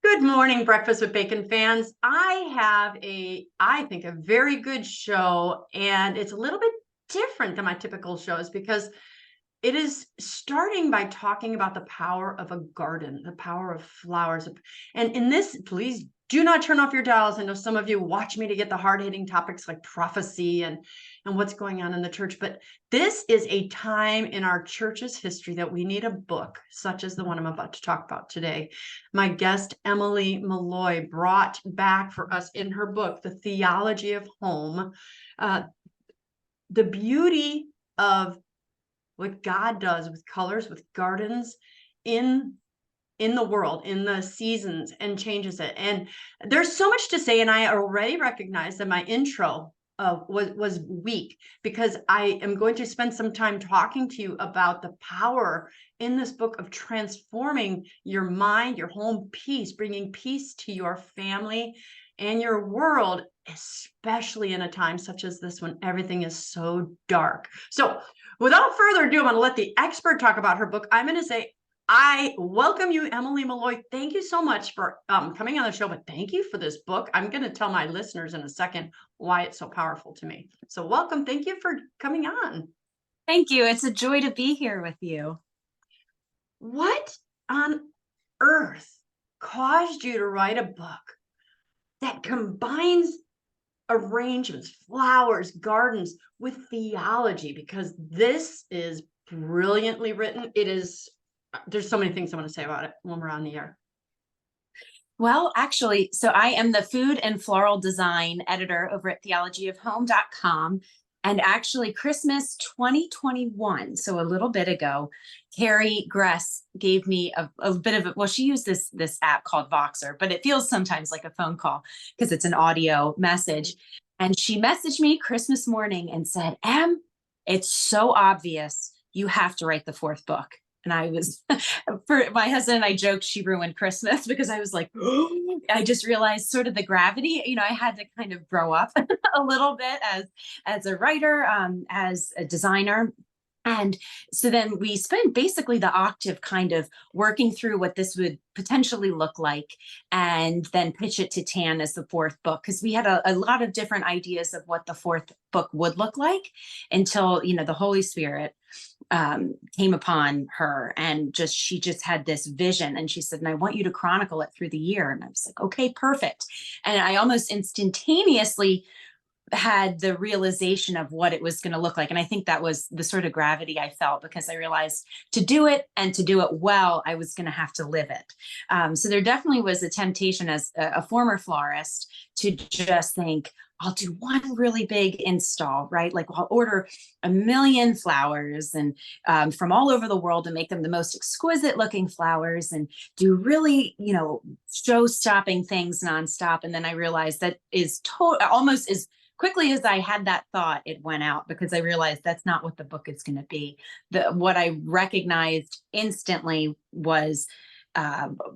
Good morning, Breakfast with Bacon fans. I have I think, a very good show, and it's a little bit different than my typical shows because it is starting by talking about the power of a garden, the power of flowers. And in this, please do not turn off your dials. I know some of you watch me to get the hard-hitting topics like prophecy and what's going on in the church, but this is a time in our church's history that we need a book such as the one I'm about to talk about today. My guest, Emily Malloy, brought back for us in her book, The Theology of Home, the beauty of what God does with colors, with gardens in the world, in the seasons, and changes it. And there's so much to say, and I already recognize that my intro was weak because I am going to spend some time talking to you about the power in this book of transforming your mind, your home peace, bringing peace to your family and your world, especially in a time such as this when everything is so dark. So without further ado, I'm going to let the expert talk about her book. I'm going to say, I welcome you, Emily Malloy. Thank you so much for coming on the show, but thank you for this book. I'm going to tell my listeners in a second why it's so powerful to me. So welcome. Thank you for coming on. Thank you. It's a joy to be here with you. What on earth caused you to write a book that combines arrangements, flowers, gardens with theology? Because this is brilliantly written. There's so many things I want to say about it when we're on the air. Well, actually, so I am the food and floral design editor over at theologyofhome.com. And actually, Christmas 2021, so a little bit ago, Carrie Gress gave me a bit of well, she used this app called Voxer, but it feels sometimes like a phone call because it's an audio message. And she messaged me Christmas morning and said, Em, it's so obvious you have to write the fourth book. And I was, for my husband and I joked she ruined Christmas because I was like, I just realized sort of the gravity. I had to kind of grow up a little bit as a writer, as a designer. And so then we spent basically the octave kind of working through what this would potentially look like and then pitch it to Tan as the fourth book, because we had a lot of different ideas of what the fourth book would look like until, the Holy Spirit came upon her and she just had this vision, and she said, and I want you to chronicle it through the year. And I was like, okay, perfect. And I almost instantaneously had the realization of what it was going to look like. And I think that was the sort of gravity I felt, because I realized to do it and to do it well, I was going to have to live it. So there definitely was a temptation as a former florist to just think, I'll do one really big install, right? Like I'll order 1 million flowers and from all over the world and make them the most exquisite looking flowers and do really, show-stopping things nonstop. And then I realized that is almost as quickly as I had that thought, it went out, because I realized that's not what the book is going to be. What I recognized instantly was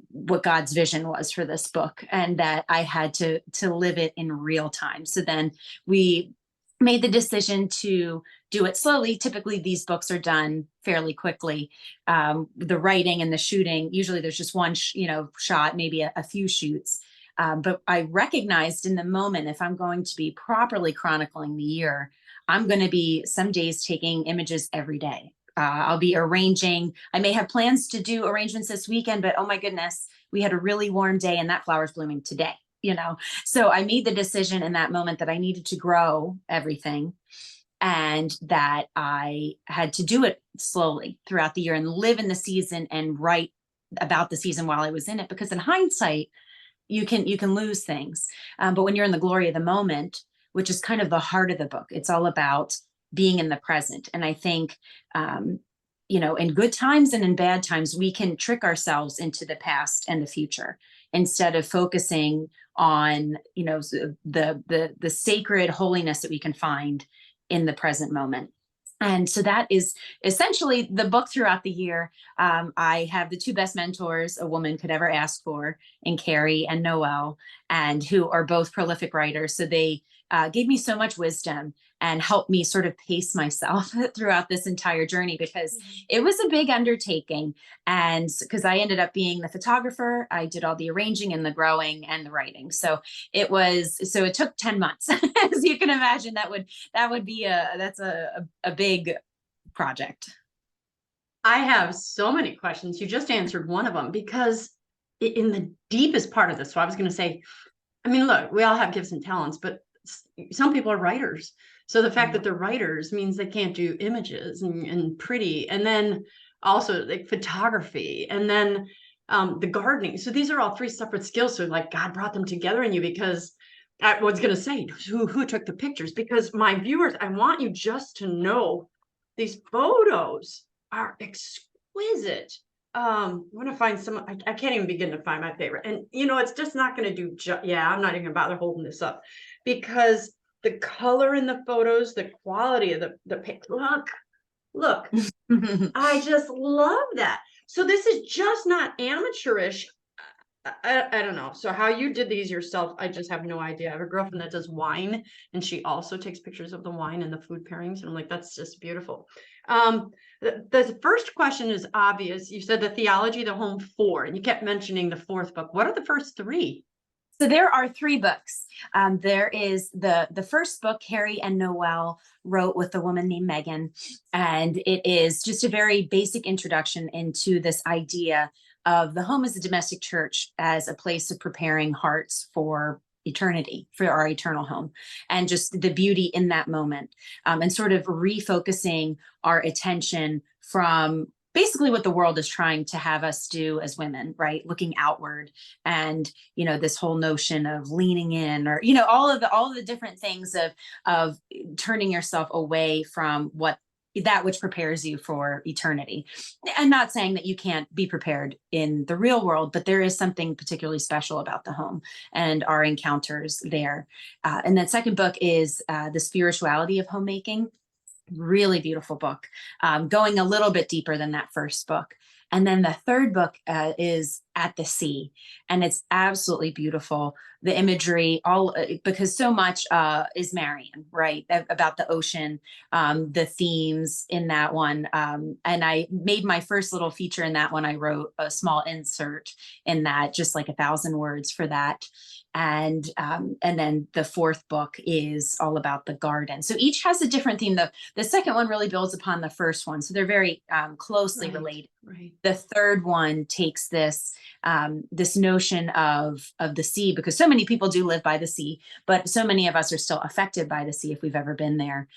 what God's vision was for this book, and that I had to live it in real time. So then we made the decision to do it slowly. Typically, these books are done fairly quickly. The writing and the shooting, usually there's just one, shot, maybe a few shoots. But I recognized in the moment, if I'm going to be properly chronicling the year, I'm going to be some days taking images every day. I'll be arranging. I may have plans to do arrangements this weekend, but oh my goodness, we had a really warm day and that flower's blooming today, So I made the decision in that moment that I needed to grow everything, and that I had to do it slowly throughout the year and live in the season and write about the season while I was in it. Because in hindsight, you can lose things. But when you're in the glory of the moment, which is kind of the heart of the book, it's all about being in the present. And I think, in good times and in bad times, we can trick ourselves into the past and the future instead of focusing on, the sacred holiness that we can find in the present moment. And so that is essentially the book throughout the year. I have the two best mentors a woman could ever ask for, in Carrie and Noelle, and who are both prolific writers. So they gave me so much wisdom and helped me sort of pace myself throughout this entire journey, because it was a big undertaking. And because I ended up being the photographer, I did all the arranging and the growing and the writing. So it took 10 months. As you can imagine, that would be a big project. I have so many questions. You just answered one of them because in the deepest part of this, so I was going to say, I mean, look, we all have gifts and talents, but some people are writers. So the fact that they're writers means they can't do images and pretty, and then also like photography, and then the gardening. So these are all three separate skills. So like God brought them together in you, because I was going to say, who took the pictures? Because my viewers, I want you just to know these photos are exquisite. I want to find some. I can't even begin to find my favorite, and it's just not going to do. Yeah, I'm not even gonna bother holding this up, because the color in the photos, the quality of the pic. Look, I just love that. So this is just not amateurish. I don't know. So how you did these yourself, I just have no idea. I have a girlfriend that does wine, and she also takes pictures of the wine and the food pairings, and I'm like, that's just beautiful. The first question is obvious. You said the Theology of the Home 4, and you kept mentioning the fourth book. What are the first three? So there are three books. There is the first book Harry and Noelle wrote with a woman named Megan, and it is just a very basic introduction into this idea of the home as a domestic church, as a place of preparing hearts for eternity, for our eternal home, and just the beauty in that moment, and sort of refocusing our attention from basically what the world is trying to have us do as women, right? Looking outward, and this whole notion of leaning in, or all of the different things of turning yourself away from that which prepares you for eternity. And not saying that you can't be prepared in the real world, but there is something particularly special about the home and our encounters there. And then second book is The Spirituality of Homemaking. Really beautiful book, going a little bit deeper than that first book. And then the third book is At the Sea, and it's absolutely beautiful. The imagery, all because so much is Marian, right? About the ocean, the themes in that one. And I made my first little feature in that one. I wrote a small insert in that, just like 1,000 words for that. And then the fourth book is all about the garden. So each has a different theme. The second one really builds upon the first one, so they're very closely related. Right. The third one takes this notion of the sea, because so many people do live by the sea, but so many of us are still affected by the sea if we've ever been there.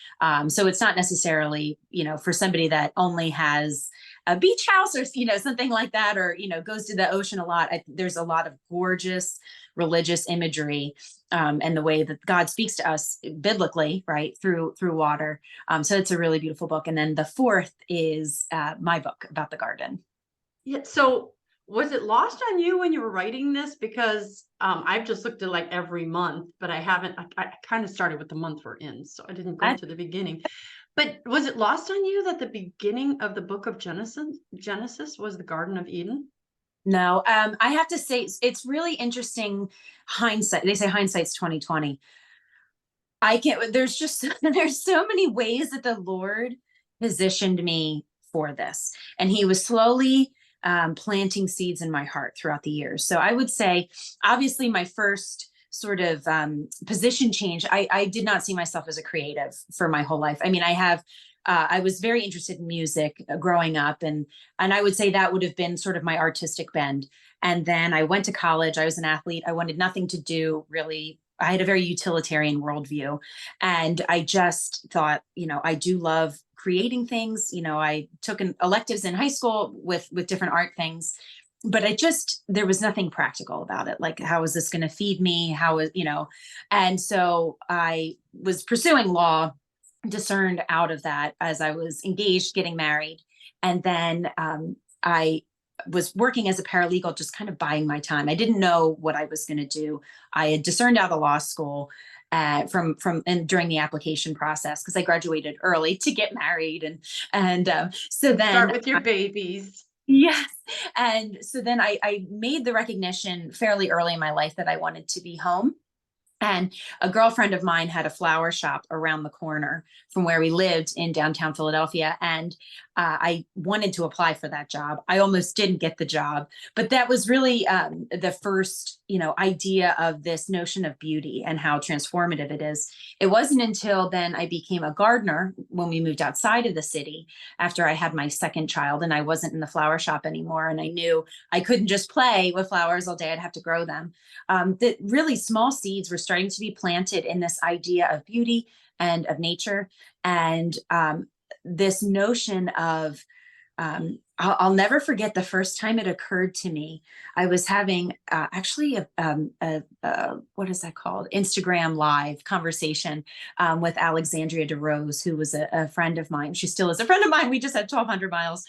So it's not necessarily, for somebody that only has a beach house or something like that, or goes to the ocean a lot. There's a lot of gorgeous religious imagery, and the way that God speaks to us biblically, right, through water. So it's a really beautiful book. And then the fourth is my book about the garden. Yeah. So was it lost on you when you were writing this? Because I've just looked at like every month, but I haven't. I kind of started with the month we're in, so I didn't go to the beginning. But was it lost on you that the beginning of the book of Genesis was the Garden of Eden? No, I have to say it's really interesting hindsight. They say hindsight's 2020. I can't, there's just, there's so many ways that the Lord positioned me for this. And he was slowly planting seeds in my heart throughout the years. So I would say, obviously, my first sort of position change, I did not see myself as a creative for my whole life. I mean, I was very interested in music growing up, and I would say that would have been sort of my artistic bend. And then I went to college. I was an athlete. I wanted nothing to do really. I had a very utilitarian worldview, and I just thought, I do love creating things. I took electives in high school with different art things, but there was nothing practical about it. Like, how is this going to feed me? And so I was pursuing law, discerned out of that as I was engaged, getting married. And then I was working as a paralegal, just kind of buying my time. I didn't know what I was going to do. I had discerned out of law school and during the application process, because I graduated early to get married. And so then Start with your babies. Yes. And so then I made the recognition fairly early in my life that I wanted to be home. And a girlfriend of mine had a flower shop around the corner from where we lived in downtown Philadelphia. And I wanted to apply for that job. I almost didn't get the job, but that was really the first, idea of this notion of beauty and how transformative it is. It wasn't until then I became a gardener when we moved outside of the city after I had my second child, and I wasn't in the flower shop anymore. And I knew I couldn't just play with flowers all day. I'd have to grow them. That really small seeds were starting to be planted in this idea of beauty and of nature, and this notion of I'll never forget the first time it occurred to me. I was having actually what is that called? Instagram live conversation with Alexandria DeRose, who was a friend of mine. She still is a friend of mine. We just had 1,200 miles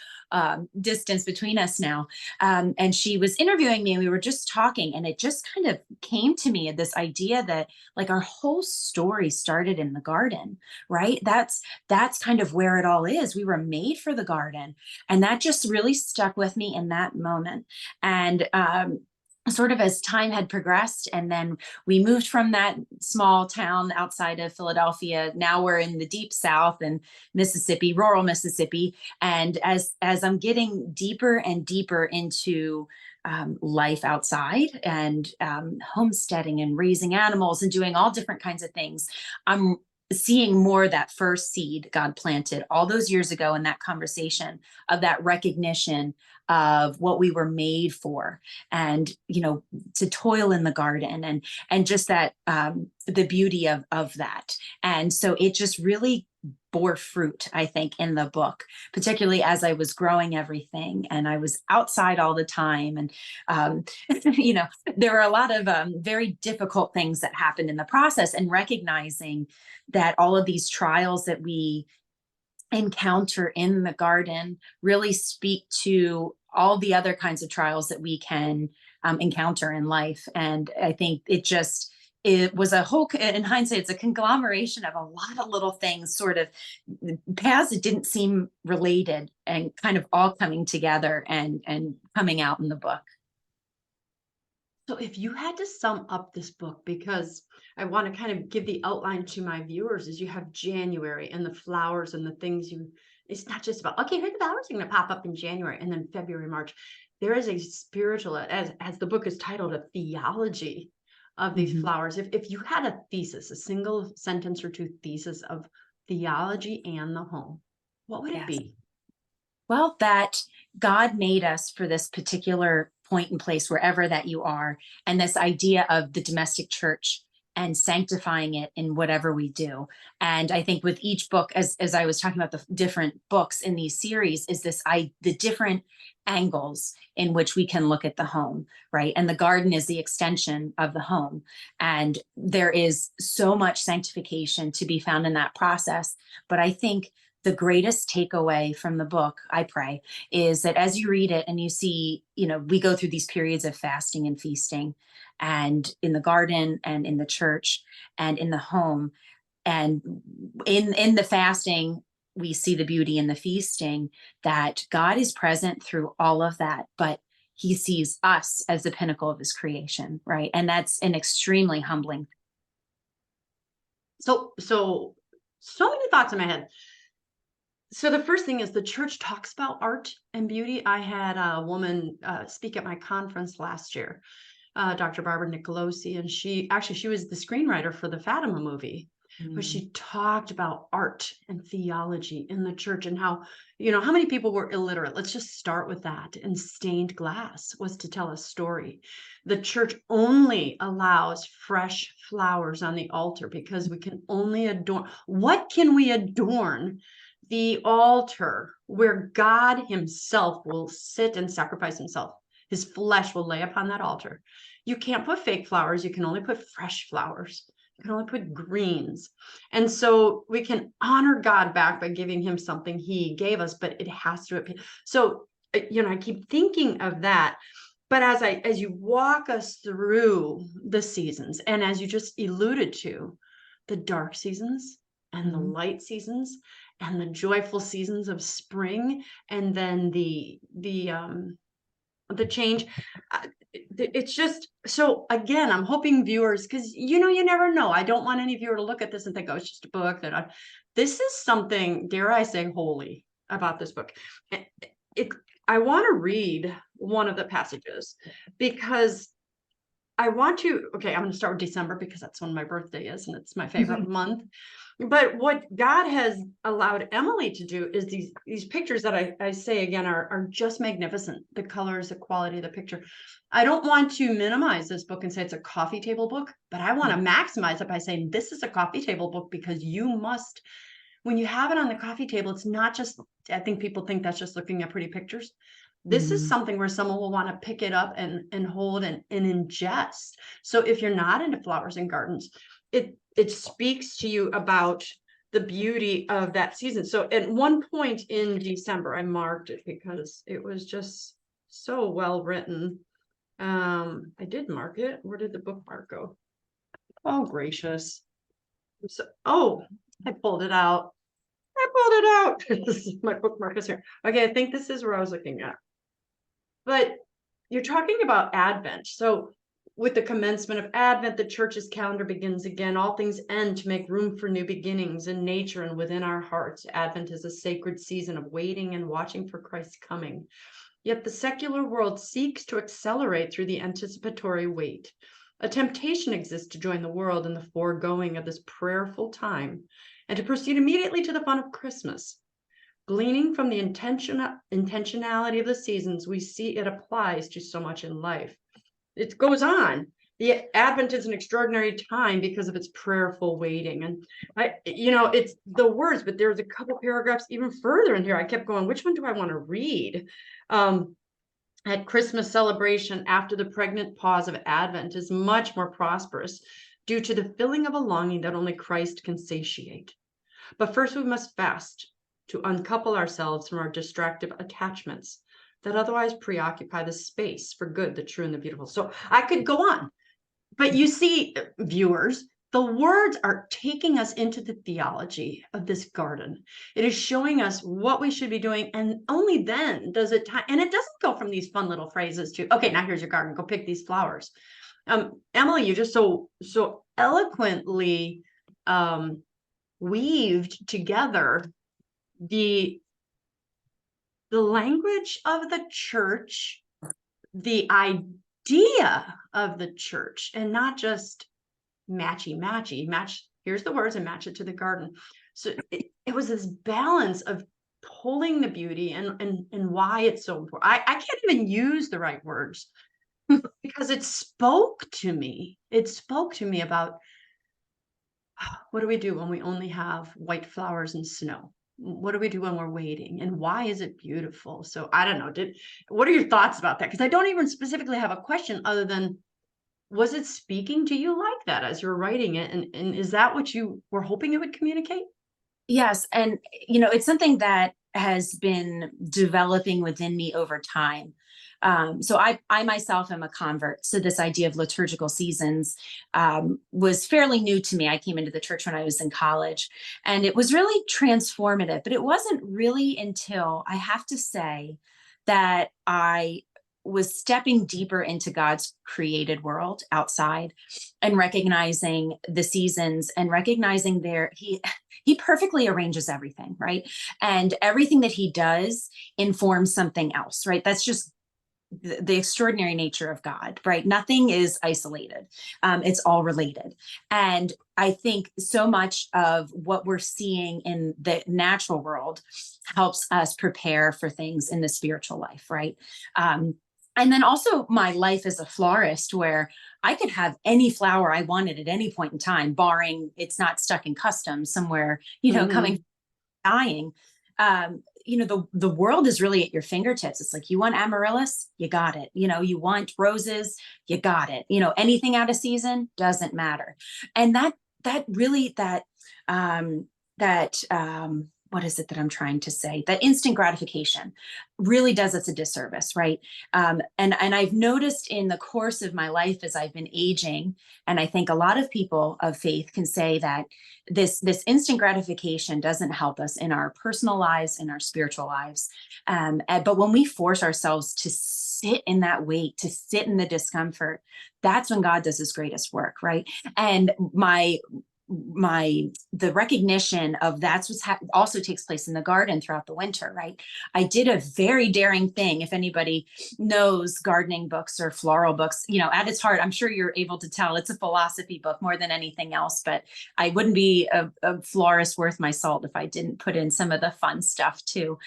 distance between us now. And she was interviewing me, and we were just talking, and it just kind of came to me, this idea that like our whole story started in the garden, right? That's kind of where it all is. We were made for the garden. And that just really stuck with me in that moment. And sort of as time had progressed, and then we moved from that small town outside of Philadelphia. Now we're in the deep South in Mississippi, rural Mississippi. And as I'm getting deeper and deeper into life outside and homesteading and raising animals and doing all different kinds of things, I'm seeing more that first seed God planted all those years ago in that conversation of that recognition of what we were made for, and to toil in the garden, and just that the beauty of that. And so it just really bore fruit, I think, in the book, particularly as I was growing everything and I was outside all the time. And there were a lot of very difficult things that happened in the process, and recognizing that all of these trials that we encounter in the garden really speak to all the other kinds of trials that we can encounter in life. And I think it was a whole, in hindsight, it's a conglomeration of a lot of little things, sort of paths that didn't seem related, and kind of all coming together and coming out in the book. So if you had to sum up this book, because I want to kind of give the outline to my viewers, is you have January and the flowers and the things it's not just about, okay, here the flowers are going to pop up in January, and then February, March. There is a spiritual, as the book is titled, a theology of these flowers. If you had a thesis, a single sentence or two thesis of theology and the home, what would it be? Well, that God made us for this particular point and place, wherever that you are, and this idea of the domestic church and sanctifying it in whatever we do. And I think with each book, as I was talking about the different books in these series, is the different angles in which we can look at the home, right? And the garden is the extension of the home. And there is so much sanctification to be found in that process. But I think the greatest takeaway from the book, I pray, is that as you read it and you see, we go through these periods of fasting and feasting, and in the garden and in the church and in the home. And in the fasting, we see the beauty, in the feasting, that God is present through all of that, but he sees us as the pinnacle of his creation, right? And that's an extremely humbling. So many thoughts in my head. So the first thing is, the church talks about art and beauty. I had a woman speak at my conference last year, Dr. Barbara Nicolosi, and she was the screenwriter for the Fatima movie. But she talked about art and theology in the church, and how many people were illiterate. Let's just start with that. And stained glass was to tell a story. The church only allows fresh flowers on the altar because we can only adorn. What can we adorn? The altar, where God himself will sit and sacrifice himself. His flesh will lay upon that altar. You can't put fake flowers. You can only put fresh flowers. You can only put greens. And so we can honor God back by giving him something he gave us, but it has to appear. So, I keep thinking of that. But as you walk us through the seasons, and as you just alluded to, the dark seasons and the light seasons and the joyful seasons of spring, and then the change. it's just, so again, I'm hoping viewers, because you never know. I don't want any viewer to look at this and think, oh, it's just a book this is something, dare I say, holy about this book. It I want to read one of the passages because I want to, okay, I'm going to start with December because that's when my birthday is and it's my favorite month. But what God has allowed Emily to do is these pictures that I say again are just magnificent. The colors, the quality of the picture. I don't want to minimize this book and say it's a coffee table book, but I want to maximize it by saying this is a coffee table book because you must, when you have it on the coffee table, it's not just, I think people think that's just looking at pretty pictures. This is something where someone will want to pick it up and hold and ingest. So if you're not into flowers and gardens, it speaks to you about the beauty of that season. So at one point in December, I marked it because it was just so well written. I did mark it. Where did the bookmark go? Oh, gracious. I pulled it out. This is my bookmark is here. Okay, I think this is where I was looking at. But you're talking about Advent. So with the commencement of Advent, the church's calendar begins again. All things end to make room for new beginnings in nature and within our hearts. Advent is a sacred season of waiting and watching for Christ's coming. Yet the secular world seeks to accelerate through the anticipatory wait. A temptation exists to join the world in the foregoing of this prayerful time and to proceed immediately to the fun of Christmas. Gleaning from the intentionality of the seasons, we see it applies to so much in life. It goes on. The Advent is an extraordinary time because of its prayerful waiting. And it's the words, but there's a couple paragraphs even further in here. I kept going, which one do I want to read? At Christmas celebration, after the pregnant pause of Advent is much more prosperous due to the filling of a longing that only Christ can satiate. But first we must fast to uncouple ourselves from our distractive attachments that otherwise preoccupy the space for good, the true, and the beautiful. So I could go on, but you see, viewers, the words are taking us into the theology of this garden. It is showing us what we should be doing, and only then does it and it doesn't go from these fun little phrases to, okay, now here's your garden, go pick these flowers. Emily, you just so eloquently weaved together the language of the church, the idea of the church, and not just match, here's the words and match it to the garden. So it was this balance of pulling the beauty and why it's so important. I can't even use the right words because it spoke to me. It spoke to me about what do we do when we only have white flowers and snow? What do we do when we're waiting? And why is it beautiful? So I don't know. What are your thoughts about that? Because I don't even specifically have a question other than, was it speaking to you like that as you're writing it? And is that what you were hoping it would communicate? Yes. And, it's something that has been developing within me over time. So I myself am a convert. So this idea of liturgical seasons was fairly new to me. I came into the church when I was in college, and it was really transformative. But it wasn't really until, I have to say, that I was stepping deeper into God's created world outside and recognizing the seasons and recognizing he perfectly arranges everything, right? And everything that he does informs something else, right? That's just the extraordinary nature of God, right? Nothing is isolated. It's all related. And I think so much of what we're seeing in the natural world helps us prepare for things in the spiritual life, right? And then also my life as a florist, where I could have any flower I wanted at any point in time, barring it's not stuck in customs somewhere, coming, dying. The world is really at your fingertips. It's like, you want amaryllis, you got it. You want roses, you got it. Anything out of season doesn't matter. And that what is it that I'm trying to say? That instant gratification really does us a disservice, right? And I've noticed in the course of my life as I've been aging, and I think a lot of people of faith can say that this instant gratification doesn't help us in our personal lives, in our spiritual lives. But when we force ourselves to sit in that weight, to sit in the discomfort, that's when God does his greatest work, right? And the recognition of that's what's also takes place in the garden throughout the winter, right? I did a very daring thing. If anybody knows gardening books or floral books, at its heart, I'm sure you're able to tell it's a philosophy book more than anything else, but I wouldn't be a florist worth my salt if I didn't put in some of the fun stuff too.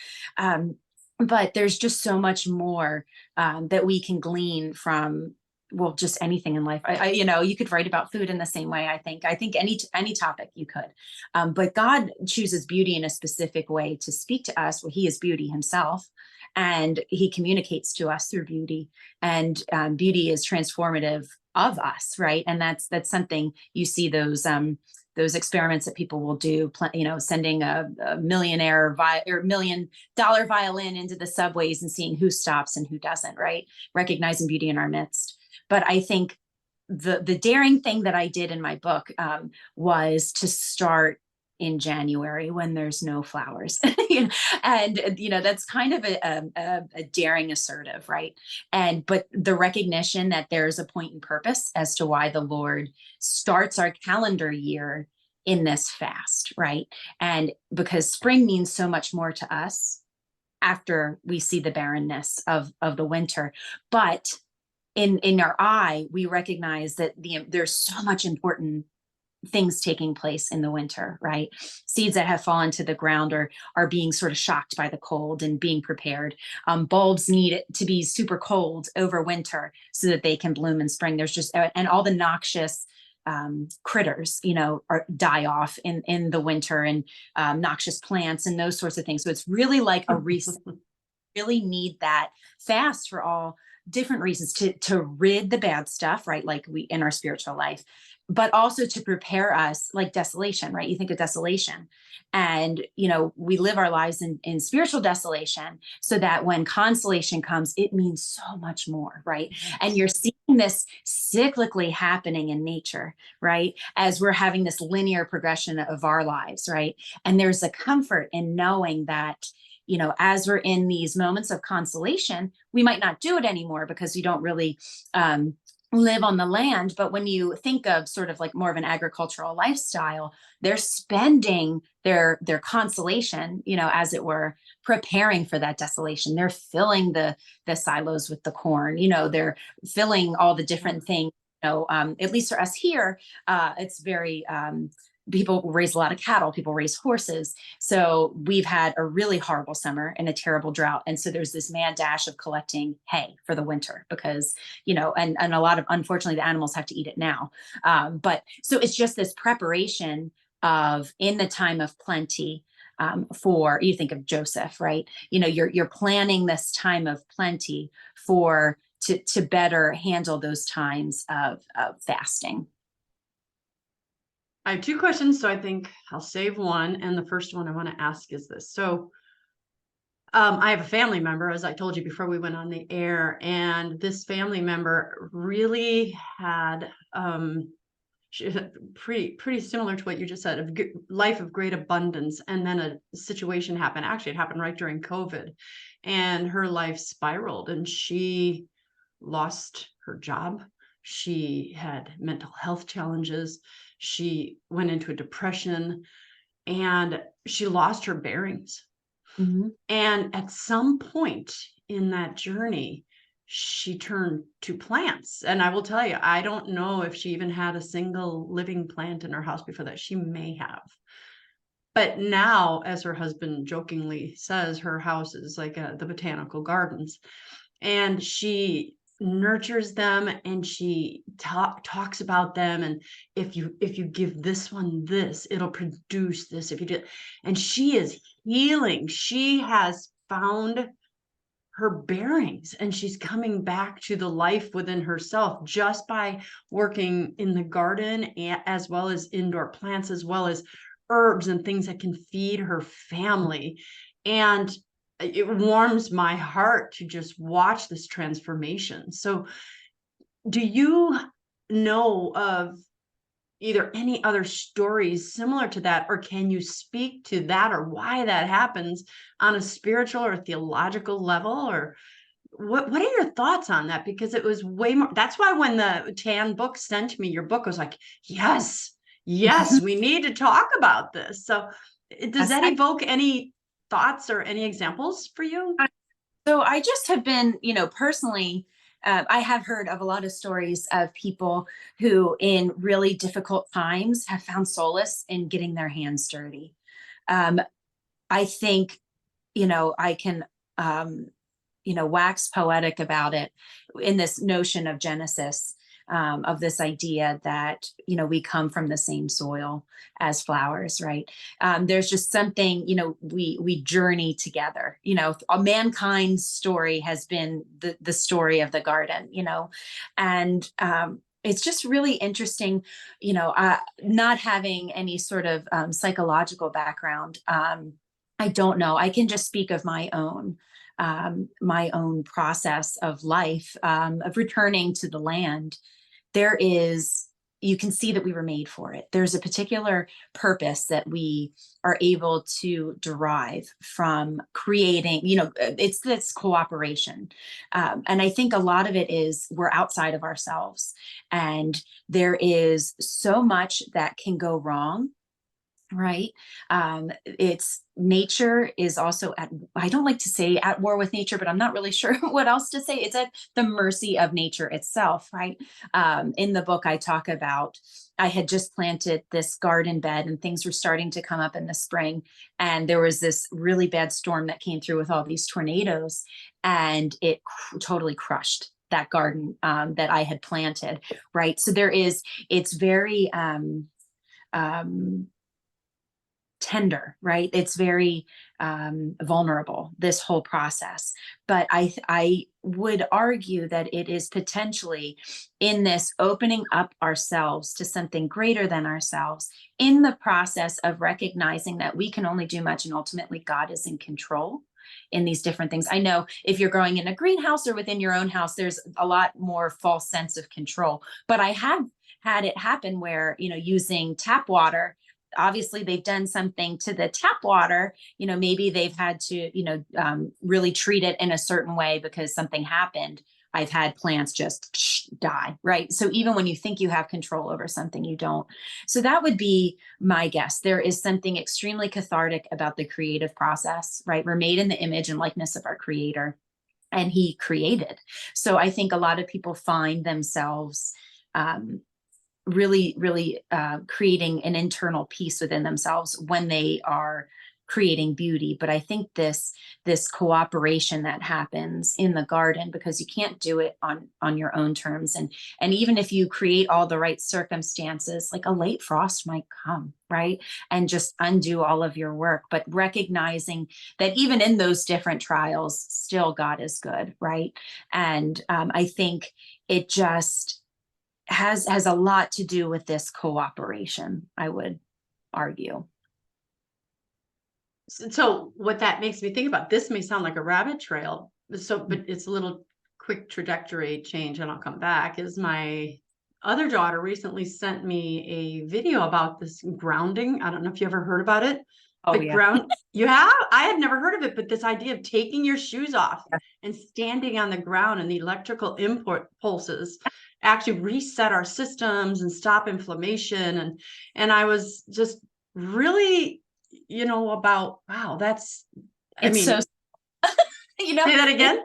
But there's just so much more that we can glean from, well, just anything in life. You could write about food in the same way. I think any topic you could, but God chooses beauty in a specific way to speak to us. Well, he is beauty himself, and he communicates to us through beauty, and beauty is transformative of us, right? And that's something you see those experiments that people will do, sending a millionaire or $1 million violin into the subways and seeing who stops and who doesn't, right? Recognizing beauty in our midst. But I think the daring thing that I did in my book was to start in January when there's no flowers. And that's kind of a daring assertive, right? But the recognition that there's a point and purpose as to why the Lord starts our calendar year in this fast, right? And because spring means so much more to us after we see the barrenness of the winter. But in our eye, we recognize that there's so much important things taking place in the winter, right? Seeds that have fallen to the ground are being sort of shocked by the cold and being prepared. Bulbs need it to be super cold over winter so that they can bloom in spring. There's just, and all the noxious critters, die off in the winter, and noxious plants and those sorts of things. So it's really like a reset. Really need that fast for all different reasons to rid the bad stuff, right? Like we in our spiritual life, but also to prepare us, like desolation, right? You think of desolation, and we live our lives in spiritual desolation so that when consolation comes, it means so much more, right? Yes. And you're seeing this cyclically happening in nature, right? As we're having this linear progression of our lives, right? And there's a comfort in knowing that as we're in these moments of consolation, we might not do it anymore because we don't really live on the land. But when you think of sort of like more of an agricultural lifestyle, they're spending their consolation, as it were, preparing for that desolation. They're filling the silos with the corn, they're filling all the different things. At least for us here, it's very people raise a lot of cattle, people raise horses. So we've had a really horrible summer and a terrible drought. And so there's this mad dash of collecting hay for the winter because, and a lot of, unfortunately, the animals have to eat it now. But so it's just this preparation of, in the time of plenty, for, you think of Joseph, right? You're planning this time of plenty to better handle those times of fasting. I have two questions, so I think I'll save one. And the first one I want to ask is this. So I have a family member, as I told you before we went on the air, and this family member really had pretty similar to what you just said, of life of great abundance. And then a situation happened. Actually, it happened right during COVID, and her life spiraled, and she lost her job. She had mental health challenges. She went into a depression, and she lost her bearings. Mm-hmm. And at some point in that journey, she turned to plants. And I will tell you, I don't know if she even had a single living plant in her house before that. She may have. But now, as her husband jokingly says, her house is like the botanical gardens. And she nurtures them, and she talks about them, and if you give this one this, it'll produce this. If you do, and she is healing. She has found her bearings, and she's coming back to the life within herself just by working in the garden, as well as indoor plants, as well as herbs and things that can feed her family. And it warms my heart to just watch this transformation. So do you know of either any other stories similar to that, or can you speak to that or why that happens on a spiritual or theological level? Or what are your thoughts on that? Because it was way more. That's why when the Tan book sent me your book, I was like, yes, yes, we need to talk about this. So does Yes, that evoke any thoughts or any examples for you? so I just have been, personally, I have heard of a lot of stories of people who, in really difficult times, have found solace in getting their hands dirty. Um, I think, I can, wax poetic about it in this notion of Genesis, of this idea that, we come from the same soil as flowers, right? There's just something, we journey together. Mankind's story has been the story of the garden, and it's just really interesting, not having any sort of psychological background. I don't know. I can just speak of my own process of life, of returning to the land. You can see that we were made for it. There's a particular purpose that we are able to derive from creating, it's this cooperation. And I think a lot of it is we're outside of ourselves, and there is so much that can go wrong. Right. It's nature is also I don't like to say at war with nature, but I'm not really sure what else to say. It's at the mercy of nature itself. Right. In the book, I talk about, I had just planted this garden bed and things were starting to come up in the spring. And there was this really bad storm that came through with all these tornadoes, and it totally crushed that garden that I had planted. Right. So it's very, tender, right? It's very vulnerable, this whole process. But I would argue that it is potentially in this opening up ourselves to something greater than ourselves, in the process of recognizing that we can only do much and ultimately God is in control in these different things. I know if you're growing in a greenhouse or within your own house, there's a lot more false sense of control. But I have had it happen where, using tap water, obviously they've done something to the tap water, maybe they've had to, really treat it in a certain way because something happened. I've had plants just die, right? So even when you think you have control over something, you don't. So that would be my guess. There is something extremely cathartic about the creative process, right? We're made in the image and likeness of our creator, and he created. So I think a lot of people find themselves really creating an internal peace within themselves when they are creating beauty. But I think this cooperation that happens in the garden, because you can't do it on your own terms, and even if you create all the right circumstances, like a late frost might come, right, and just undo all of your work. But recognizing that even in those different trials, still God is good, right? And I think it just has a lot to do with this cooperation, I would argue. So what that makes me think about, this may sound like a rabbit trail, but it's a little quick trajectory change and I'll come back, is my other daughter recently sent me a video about this grounding. I don't know if you ever heard about it. Oh But yeah. you have? I had never heard of it, but this idea of taking your shoes off and standing on the ground, and the electrical impulses actually reset our systems and stop inflammation. And I was just really, about, wow, I It's so, mean, you know, say that again.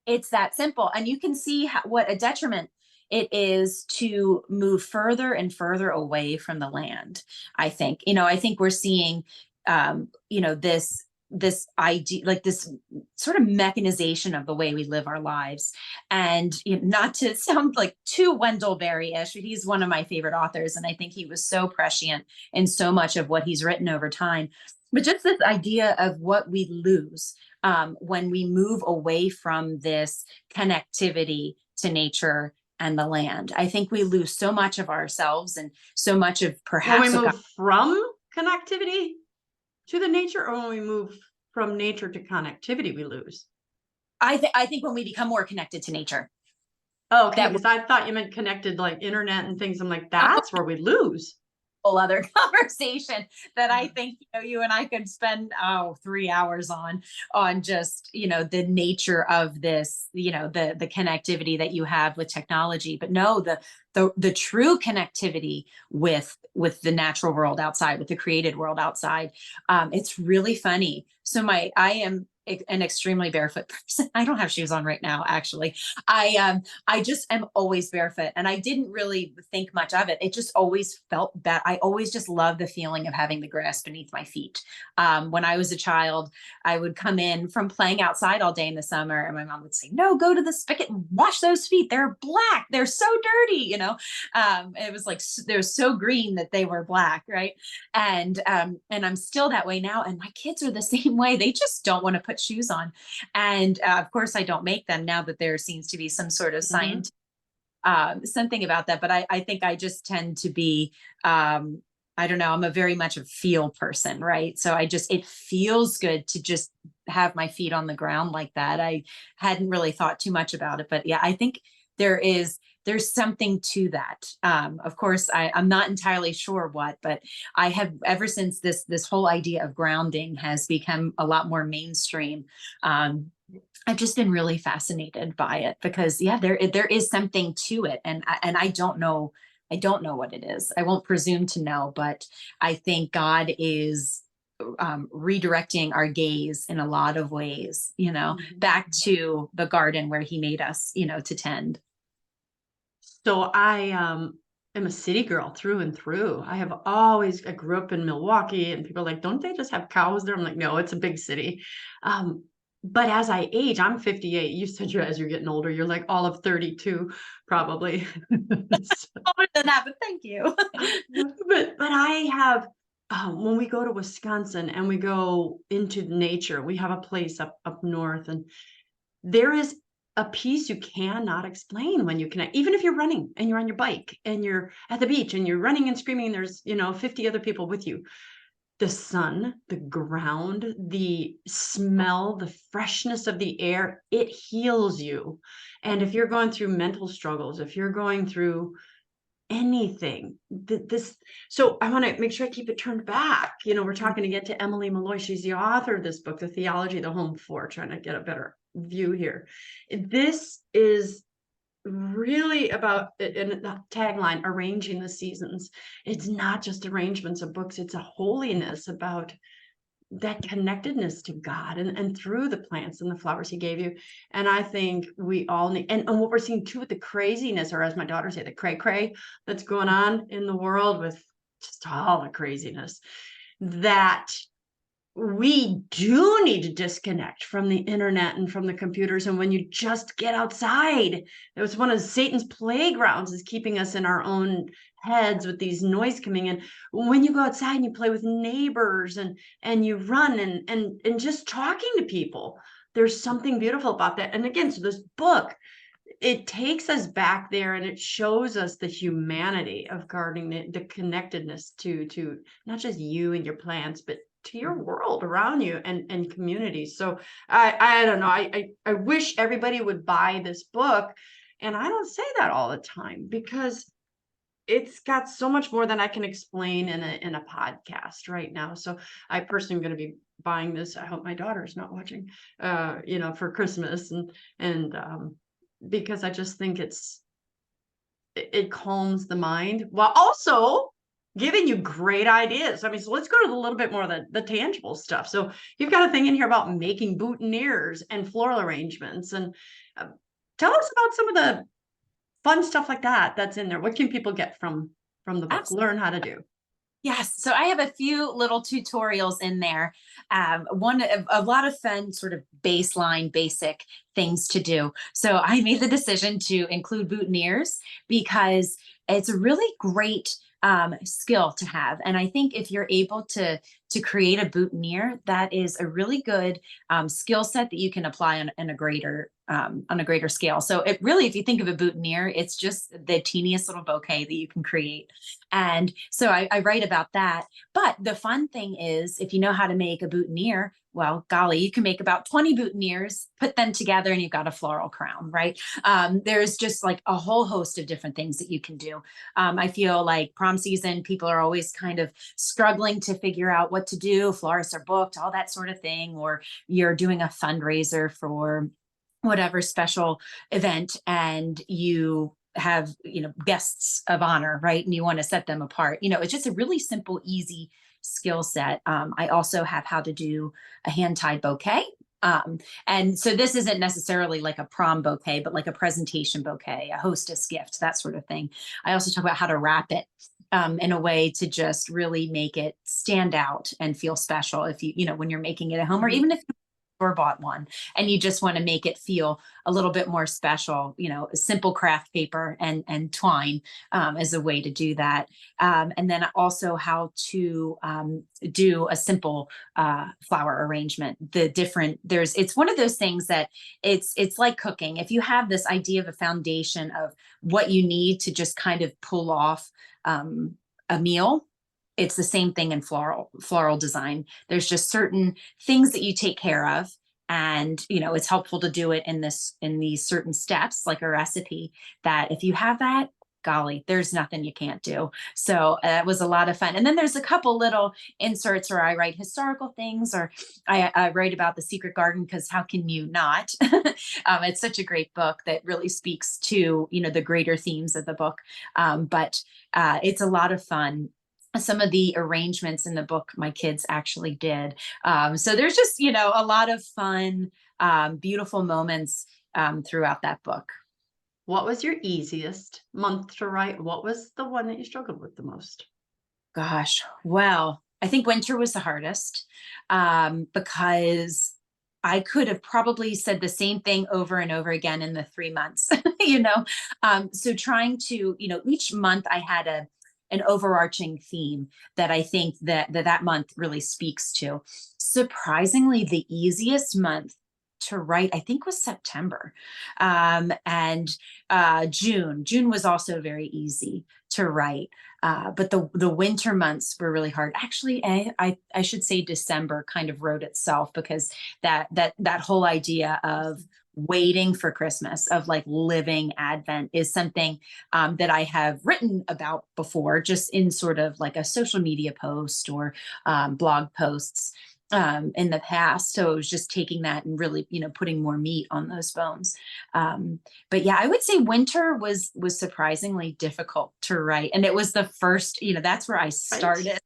it's that simple. And you can see what a detriment it is to move further and further away from the land. I think we're seeing, this idea, like this sort of mechanization of the way we live our lives. And not to sound like too Wendell Berry-ish, he's one of my favorite authors, and I think he was so prescient in so much of what he's written over time. But just this idea of what we lose when we move away from this connectivity to nature and the land. I think we lose so much of ourselves and so much of When we perhaps what God. move from connectivity to the nature, or when we move from nature to connectivity, we lose? I think when we become more connected to nature, Oh, okay, that because I thought you meant connected like internet and things. I'm like, that's where we lose. whole other conversation that I think, you and I could spend 3 hours on just, the nature of this, the connectivity that you have with technology. But no, the true connectivity with the natural world outside, with the created world outside. It's really funny. So I am an extremely barefoot person. I don't have shoes on right now, actually. I just am always barefoot, and I didn't really think much of it. It just always felt that I always just loved the feeling of having the grass beneath my feet. When I was a child, I would come in from playing outside all day in the summer, and my mom would say, "No, go to the spigot and wash those feet. They're black. They're so dirty." It was like they're so green that they were black, right? And I'm still that way now. And my kids are the same way. They just don't want to put shoes on. And of course, I don't make them now that there seems to be some sort of Mhm. science, something about that. But I think I just tend to be, I don't know, I'm a very much a feel person, right? So it feels good to just have my feet on the ground like that. I hadn't really thought too much about it, but yeah, I think there's something to that. Of course, I'm not entirely sure what, but I have, ever since this whole idea of grounding has become a lot more mainstream. I've just been really fascinated by it because, yeah, there is something to it, and I don't know. I don't know what it is. I won't presume to know, but I think God is redirecting our gaze in a lot of ways, back Mhm. to the garden where He made us, to tend. So I am a city girl through and through. I grew up in Milwaukee, and people are like, don't they just have cows there? I'm like, no, it's a big city. Um, but as I age, I'm 58. You said as you're getting older, you're like all of 32, probably. Older than that, but thank you. But I have, when we go to Wisconsin and we go into nature, we have a place up north, and there is a peace you cannot explain when you connect. Even if you're running and you're on your bike and you're at the beach and you're running and screaming, and there's 50 other people with you. The sun, the ground, the smell, the freshness of the air, it heals you. And if you're going through mental struggles, if you're going through anything, this, so I want to make sure I keep it turned back. We're talking again to Emily Malloy. She's the author of this book, The Theology of the Home, for trying to get a better view here. This is really about, in the tagline, arranging the seasons. It's not just arrangements of books, it's a holiness about that connectedness to God, and through the plants and the flowers He gave you. And I think we all need, and what we're seeing too with the craziness, or as my daughter say, the cray cray that's going on in the world with just all the craziness, that we do need to disconnect from the internet and from the computers. And when you just get outside, it was one of Satan's playgrounds, is keeping us in our own heads with these noise coming in. When you go outside and you play with neighbors, and you run, and just talking to people, there's something beautiful about that. And again, so this book, it takes us back there, and it shows us the humanity of gardening, the connectedness to not just you and your plants, but to your world around you, and communities. So I don't know. I wish everybody would buy this book. And I don't say that all the time, because it's got so much more than I can explain in a podcast right now. So I personally am going to be buying this. I hope my daughter's not watching, for Christmas, and because I just think it calms the mind while also giving you great ideas. I mean, so let's go to a little bit more of the tangible stuff. So you've got a thing in here about making boutonnieres and floral arrangements, and uh, tell us about some of the fun stuff like that that's in there. What can people get from the book? Absolutely. Learn how to do. Yes. So I have a few little tutorials in there. One, a lot of fun, sort of baseline, basic things to do. So I made the decision to include boutonnieres because it's a really great skill to have. And I think if you're able to to create a boutonniere that is a really good skill set that you can apply on a greater scale. So it really, if you think of a boutonniere, it's just the teeniest little bouquet that you can create. And so I write about that. But the fun thing is, if you know how to make a boutonniere, well, golly, you can make about 20 boutonnieres, put them together, and you've got a floral crown, right? There's just like a whole host of different things that you can do. I feel like prom season, people are always kind of struggling to figure out what to do. Florists are booked, all that sort of thing, or you're doing a fundraiser for whatever special event, and you have, guests of honor, right? And you want to set them apart. It's just a really simple, easy skill set. I also have how to do a hand-tied bouquet. And so this isn't necessarily like a prom bouquet, but like a presentation bouquet, a hostess gift, that sort of thing. I also talk about how to wrap it in a way to just really make it stand out and feel special if when you're making it at home, or even if or bought one and you just want to make it feel a little bit more special, a simple craft paper and twine as a way to do that. And then also how to do a simple flower arrangement. It's one of those things that it's like cooking. If you have this idea of a foundation of what you need to just kind of pull off a meal, it's the same thing in floral design. There's just certain things that you take care of, and it's helpful to do it in these certain steps, like a recipe, that if you have that, golly, there's nothing you can't do. So that was a lot of fun. And then there's a couple little inserts where I write historical things, or I write about the secret garden, because how can you not? It's such a great book that really speaks to the greater themes of the book. But it's a lot of fun. Some of the arrangements in the book my kids actually did. So there's just, a lot of fun, beautiful moments throughout that book. What was your easiest month to write? What was the one that you struggled with the most? Gosh, well, I think winter was the hardest because I could have probably said the same thing over and over again in the 3 months, So trying to, each month I had an overarching theme that I think that month really speaks to. Surprisingly, the easiest month to write, I think, was September. And June was also very easy to write. But the winter months were really hard. Actually, I should say December kind of wrote itself, because that whole idea of waiting for Christmas, of like living Advent, is something that I have written about before, just in sort of like a social media post or blog posts in the past. So it was just taking that and really, putting more meat on those bones. But yeah, I would say winter was surprisingly difficult to write. And it was the first, that's where I started. Right.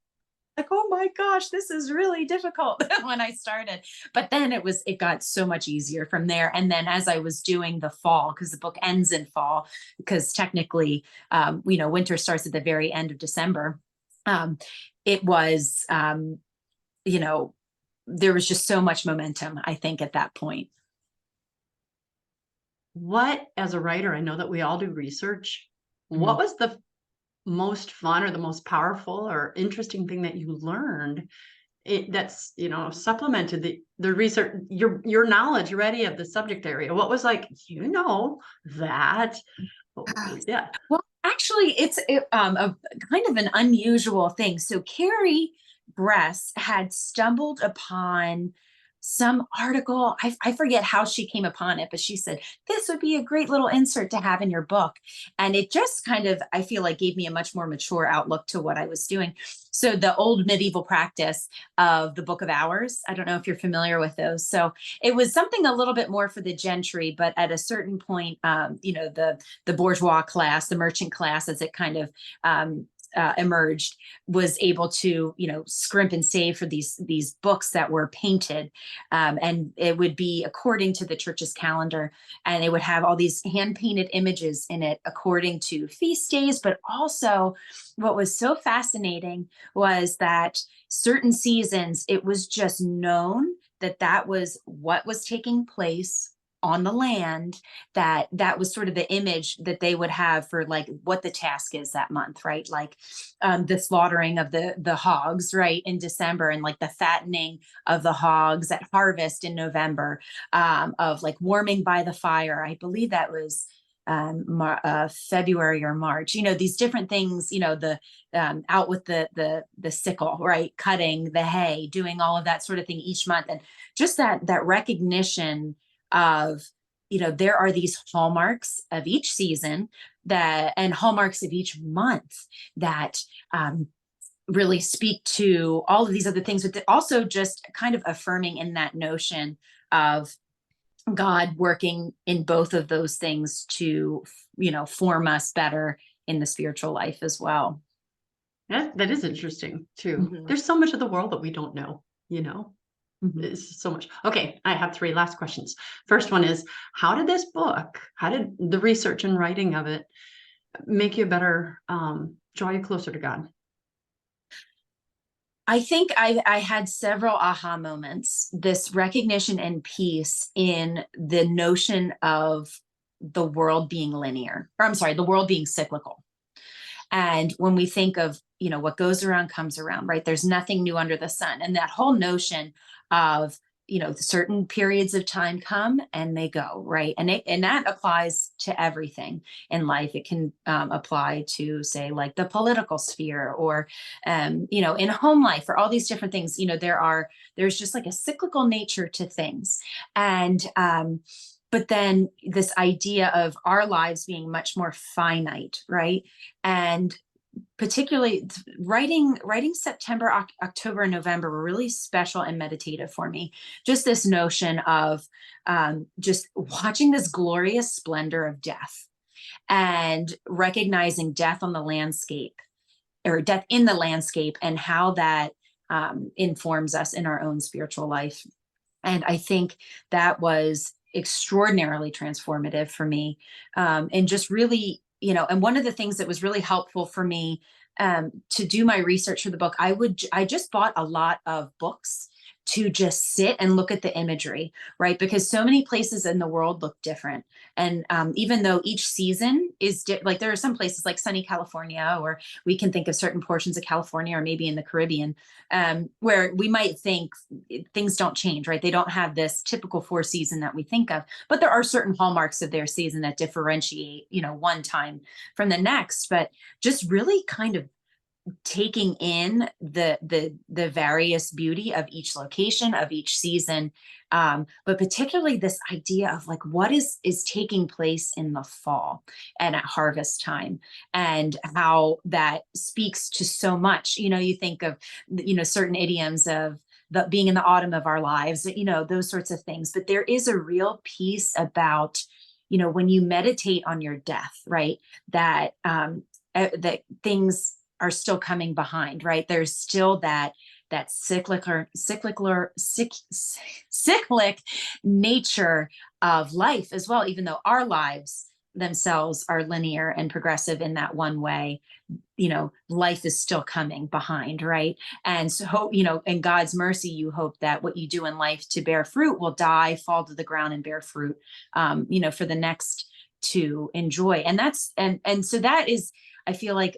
Like, oh my gosh, this is really difficult when I started. But then it got so much easier from there. And then as I was doing the fall, because the book ends in fall, because technically, winter starts at the very end of December. It was, there was just so much momentum, I think, at that point. What, as a writer, I know that we all do research. What was the most fun or the most powerful or interesting thing that you learned that's supplemented the research, your knowledge already of the subject area? What was like, that yeah. Well, actually, it's a kind of an unusual thing. So Carrie Bress had stumbled upon some article. I forget how she came upon it, but she said, this would be a great little insert to have in your book. And it just kind of, I feel like, gave me a much more mature outlook to what I was doing. So the old medieval practice of the Book of Hours, I don't know if you're familiar with those. So it was something a little bit more for the gentry, but at a certain point, the bourgeois class, the merchant class, as it kind of emerged, was able to scrimp and save for these books that were painted, and it would be according to the church's calendar, and they would have all these hand painted images in it according to feast days. But also, what was so fascinating was that certain seasons, it was just known that was what was taking place on the land, that was sort of the image that they would have for like what the task is that month, right? Like the slaughtering of the hogs, right, in December, and like the fattening of the hogs at harvest in November, of like warming by the fire. I believe that was February or March, these different things, the out with the sickle, right, cutting the hay, doing all of that sort of thing each month. And just that recognition of, there are these hallmarks of each season and hallmarks of each month that really speak to all of these other things, but also just kind of affirming in that notion of God working in both of those things to, form us better in the spiritual life as well. That is interesting too. Mm-hmm. There's so much of the world that we don't know, Mm-hmm. It's so much. Okay, I have 3 last questions. First one is, how did the research and writing of it make you better, draw you closer to God? I think I had several aha moments, this recognition and peace in the notion of the world being linear, or I'm sorry, the world being cyclical. And when we think of, what goes around comes around, right? There's nothing new under the sun. And that whole notion of, certain periods of time come and they go, right? And that applies to everything in life. It can apply to, say, like the political sphere, or, in home life, or all these different things. There's just like a cyclical nature to things. And, but then this idea of our lives being much more finite, right? And particularly writing September, October, and November were really special and meditative for me. Just this notion of just watching this glorious splendor of death, and recognizing death on the landscape, or death in the landscape, and how that informs us in our own spiritual life. And I think that was extraordinarily transformative for me, and just really, and one of the things that was really helpful for me to do my research for the book, I just bought a lot of books to just sit and look at the imagery, right? Because so many places in the world look different. And even though each season is like, there are some places like sunny California, or we can think of certain portions of California, or maybe in the Caribbean, where we might think things don't change, right? They don't have this typical 4 season that we think of, but there are certain hallmarks of their season that differentiate, one time from the next. But just really kind of taking in the various beauty of each location, of each season, but particularly this idea of like what is taking place in the fall and at harvest time, and how that speaks to so much. You think of certain idioms of being in the autumn of our lives, those sorts of things. But there is a real piece about, when you meditate on your death, right, that that things are still coming behind, right? There's still that cyclic nature of life as well, even though our lives themselves are linear and progressive in that one way. Life is still coming behind, right? And so hope, in God's mercy, you hope that what you do in life to bear fruit will die, fall to the ground, and bear fruit, for the next to enjoy. And that's, and so that is, I feel like,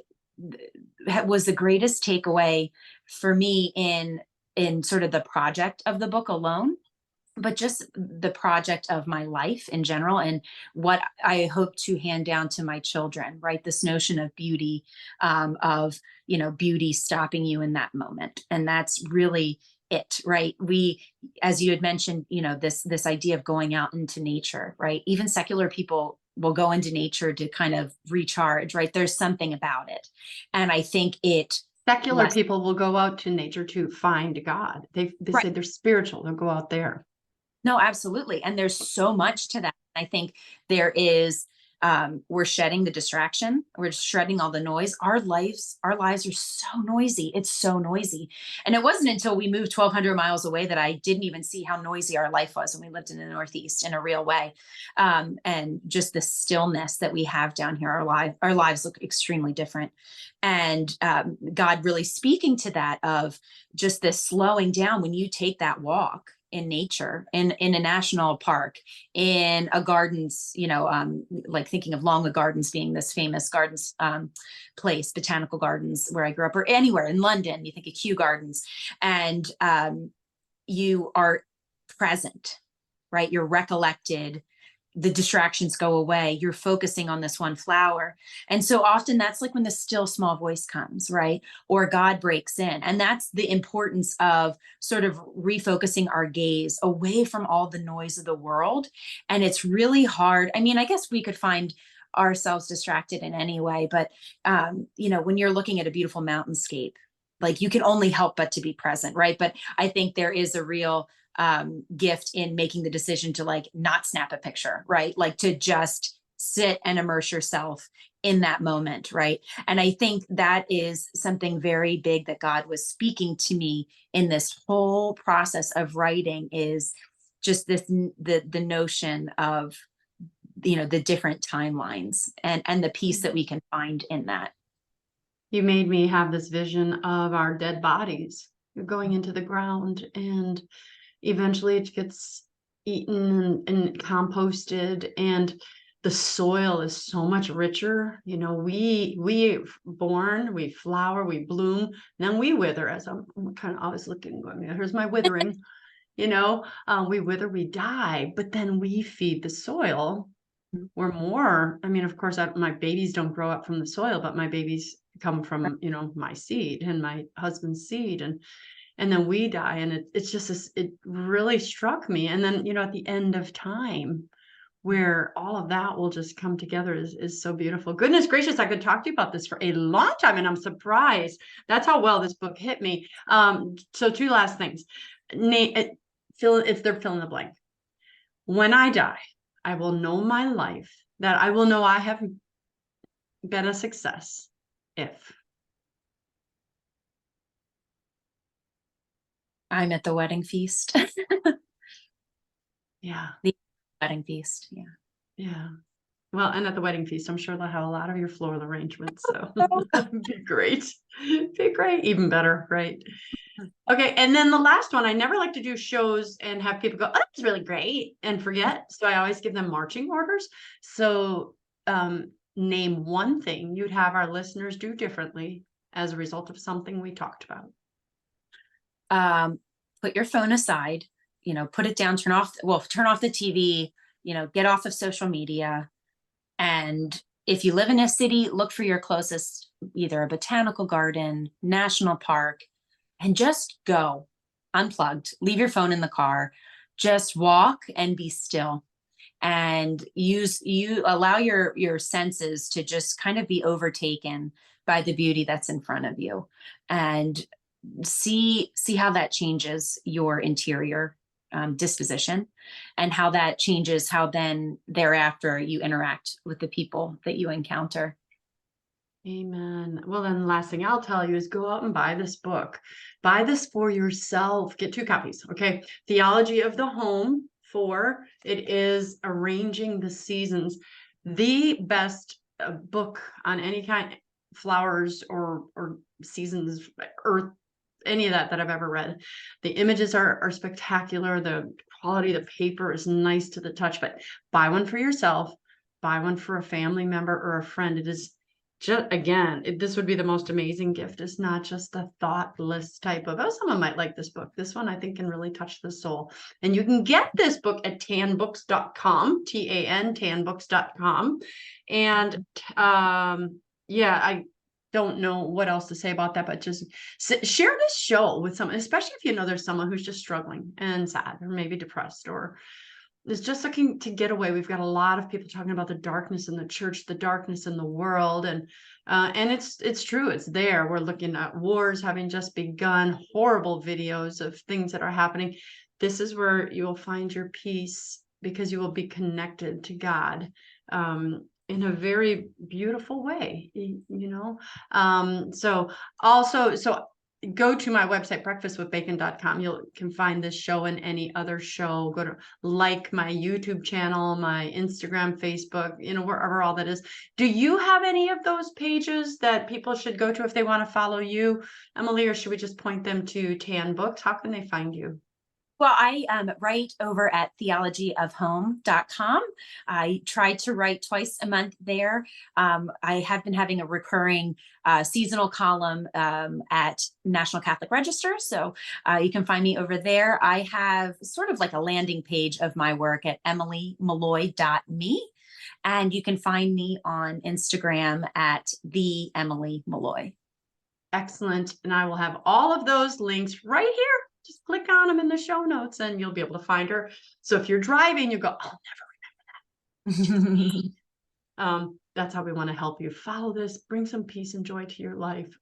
was the greatest takeaway for me in sort of the project of the book alone, but just the project of my life in general, and what I hope to hand down to my children, right? This notion of beauty, of beauty stopping you in that moment. And that's really it, right? We, as you had mentioned, this idea of going out into nature, right? Even secular people will go into nature to kind of recharge, right? There's something about it. And I think secular people will go out to nature to find God. They right. say they're spiritual. They'll go out there. No, absolutely. And there's so much to that. I think there is, we're shedding the distraction. We're shredding all the noise. Our lives are so noisy. It's so noisy. And it wasn't until we moved 1,200 miles away that I didn't even see how noisy our life was when we lived in the Northeast in a real way. And just the stillness that we have down here, our lives look extremely different. And God really speaking to that, of just this slowing down when you take that walk in nature, in a national park, in a gardens, like thinking of Longa Gardens being this famous gardens place, botanical gardens where I grew up, or anywhere in London, you think of Kew Gardens, and you are present, right? You're recollected, the distractions go away, you're focusing on this one flower. And so often that's like when the still small voice comes, right? Or God breaks in. And that's the importance of sort of refocusing our gaze away from all the noise of the world. And it's really hard. I mean, I guess we could find ourselves distracted in any way, but when you're looking at a beautiful mountainscape, like you can only help but to be present, right? But I think there is a real gift in making the decision to like not snap a picture, right? Like to just sit and immerse yourself in that moment, right? And I think that is something very big that God was speaking to me in this whole process of writing, is just the notion of the different timelines and the peace that we can find in that. You made me have this vision of our dead bodies going into the ground, and eventually it gets eaten and composted, and the soil is so much richer. We born, we flower, we bloom, then we wither. As I'm kind of always looking, going, here's my withering. We wither, we die, but then we feed the soil. We're more, I mean, of course, my babies don't grow up from the soil, but my babies come from, my seed and my husband's seed, and then we die. And it's just this, it really struck me. And then, at the end of time, where all of that will just come together is so beautiful. Goodness gracious, I could talk to you about this for a long time, and I'm surprised. That's how well this book hit me. So 2 last things. If they're fill in the blank. When I die, I will know my life, that I will know I have been a success if I'm at the wedding feast. Yeah. The wedding feast. Yeah. Yeah. Well, and at the wedding feast, I'm sure they'll have a lot of your floral arrangements. So that'd be great. Be great. Even better, right? Okay. And then the last one, I never like to do shows and have people go, oh, that's really great, and forget. So I always give them marching orders. So name one thing you'd have our listeners do differently as a result of something we talked about. Put your phone aside, put it down, turn off the TV, get off of social media. And if you live in a city, look for your closest, either a botanical garden, national park, and just go unplugged, leave your phone in the car, just walk and be still, and allow your senses to just kind of be overtaken by the beauty that's in front of you, and see how that changes your interior disposition, and how that changes how then thereafter you interact with the people that you encounter. Amen. Well, then the last thing I'll tell you is go out and buy this book. Buy this for yourself. Get 2 copies. Okay. Theology of the Home 4. It is Arranging the Seasons. The best book on any kind, flowers or seasons, earth, any of that I've ever read. The images are spectacular. The quality of the paper is nice to the touch, but buy one for yourself, buy one for a family member or a friend. It is just, again, this would be the most amazing gift. It's not just a thoughtless type of, oh, someone might like this book. This one I think can really touch the soul. And you can get this book at tanbooks.com, tanbooks.com. And yeah, I don't know what else to say about that, but just share this show with someone, especially if there's someone who's just struggling and sad, or maybe depressed, or is just looking to get away. We've got a lot of people talking about the darkness in the church, the darkness in the world, and it's true. It's there. We're looking at wars having just begun, horrible videos of things that are happening. This is where you will find your peace, because you will be connected to God in a very beautiful way, so go to my website, breakfastwithbacon.com. You can find this show and any other show. Go to my YouTube channel, my Instagram, Facebook, wherever all that is. Do you have any of those pages that people should go to if they want to follow you, Emily, or should we just point them to Tan Books? How can they find you? Well, I write over at theologyofhome.com. I try to write twice a month there. I have been having a recurring seasonal column at National Catholic Register. So you can find me over there. I have sort of like a landing page of my work at emilymalloy.me. And you can find me on Instagram at the Emily Malloy. Excellent. And I will have all of those links right here. Just click on them in the show notes and you'll be able to find her. So if you're driving, you go, I'll never remember that. That's how we want to help you. Follow this, bring some peace and joy to your life.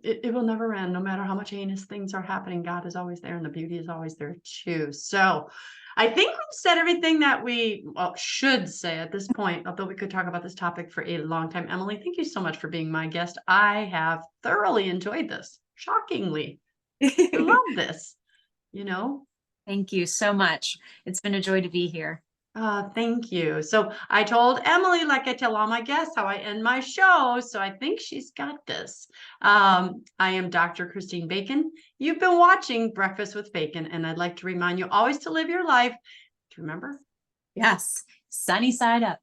It will never end. No matter how much heinous things are happening, God is always there and the beauty is always there too. So I think we've said everything that we should say at this point, although we could talk about this topic for a long time. Emily, thank you so much for being my guest. I have thoroughly enjoyed this. Shockingly. I love this, you know. Thank you so much. It's been a joy to be here. Thank you. So I told Emily, like I tell all my guests, how I end my show. So I think she's got this. I am Dr. Christine Bacon. You've been watching Breakfast with Bacon, and I'd like to remind you always to live your life. Do you remember? Yes, sunny side up.